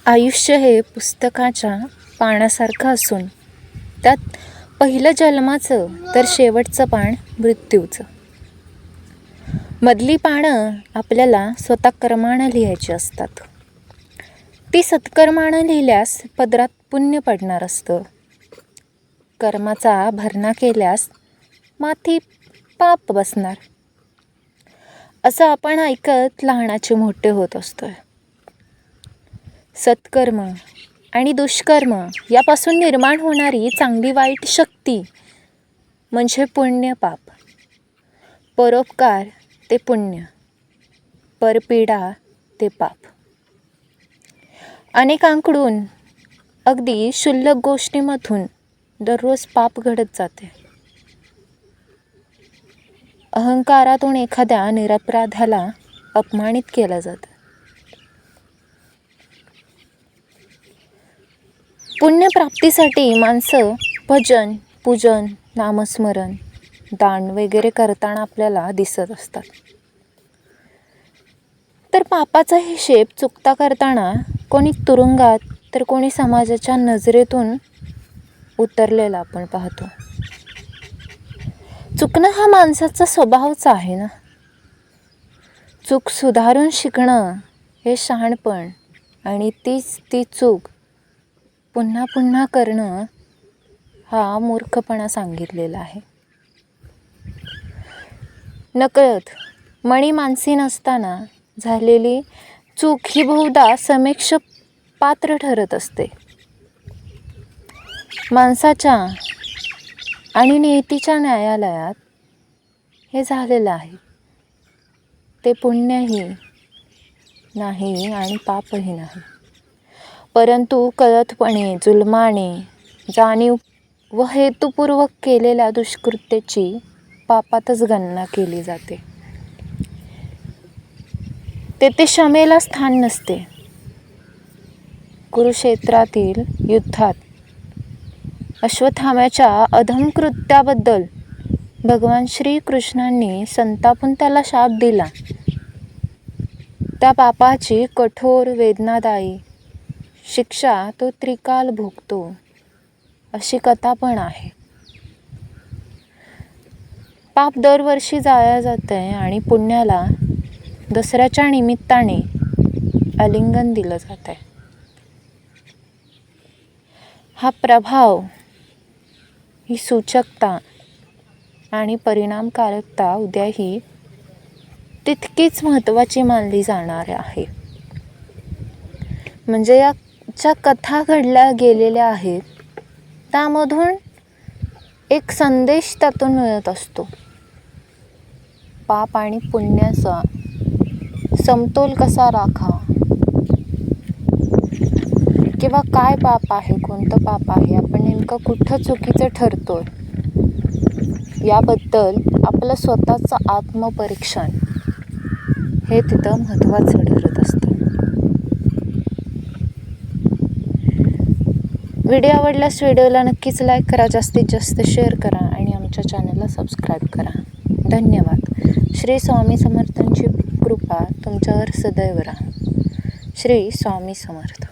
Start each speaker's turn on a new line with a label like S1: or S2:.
S1: आयुष्य हे पुस्तकाच्या पानासारखं असून त्यात पहिलं जन्माचं तर शेवटचं पान मृत्यूचं. मधली पानं आपल्याला स्वतः कर्मानं लिहायची असतात. ती सत्कर्मानं लिहिल्यास पदरात पुण्य पडणार असतं. कर्माचा भरणा केल्यास माथी पाप बसणार. असं आपण ऐकत लहानाचे मोठे होत असतोय. सत्कर्म आणि दुष्कर्म यापासून निर्माण होणारी चांगली वाईट शक्ती म्हणजे पुण्य पाप. परोपकार ते पुण्य, परपीडा ते पाप. अनेकांकडून अगदी क्षुल्लक गोष्टीमधून दररोज पाप घडत जाते. अहंकारातून एखाद्या निरपराधाला अपमानित केलं जातं. पुण्यप्राप्तीसाठी माणसं भजन, पूजन, नामस्मरण, दान वगैरे करताना आपल्याला दिसत असतात. तर पापाचा हिशेब चुकता करताना कोणी तुरुंगात तर कोणी समाजाच्या नजरेतून उतरलेला आपण पाहतो. चुकणं हा माणसाचा स्वभावच आहे ना. चूक सुधारून शिकणं हे शहाणपण आणि ती चूक पुन्हा पुन्हा करणं हा मूर्खपणा सांगितलेला आहे. नकळत मणी मानसी नसताना झालेली चूक ही बहुधा समेक्ष पात्र ठरत असते. माणसाच्या आणि नियतीच्या न्यायालयात हे झालेलं आहे. ते पुण्यही नाही आणि पापही नाही, परंतु कळतपणे, जुलमाने, जाणीव व हेतुपूर्वक केलेल्या दुष्कृत्याची पापातच गणना केली जाते. तेथे क्षमेला स्थान नसते. कुरुक्षेत्रातील युद्धात अश्वत्थाम्याच्या अधम कृत्याबद्दल भगवान श्रीकृष्णांनी संतापून त्याला शाप दिला. त्या पापाची कठोर वेदनादायी शिक्षा तो त्रिकाल भोगतो, अशी कथा पण आहे. पाप दरवर्षी जाया जाते आणि पुण्याला दसऱ्याच्या निमित्ताने आलिंगन दिलं जात आहे. हा प्रभाव, ही सूचकता आणि परिणामकारकता उद्याही तितकीच महत्त्वाची मानली जाणार आहे. म्हणजे या ज्या कथा घडल्या गेलेल्या आहेत त्यामधून एक संदेश त्यातून मिळत असतो. पाप आणि पुण्याचा समतोल कसा राखावा, किंवा काय पाप आहे, कोणतं पाप आहे, आपण नेमकं कुठं चुकीचं ठरतोय, याबद्दल आपलं स्वतःचं आत्मपरीक्षण हे तिथं महत्त्वाचं ठरत असतं. व्हिडिओ आवडल्यास व्हिडिओला नक्कीच लाईक करा, जास्तीत जास्त शेअर करा आणि आमच्या चॅनलला सबस्क्राईब करा. धन्यवाद. श्री स्वामी समर्थांची कृपा तुमच्यावर सदैव राहा. श्री स्वामी समर्थ.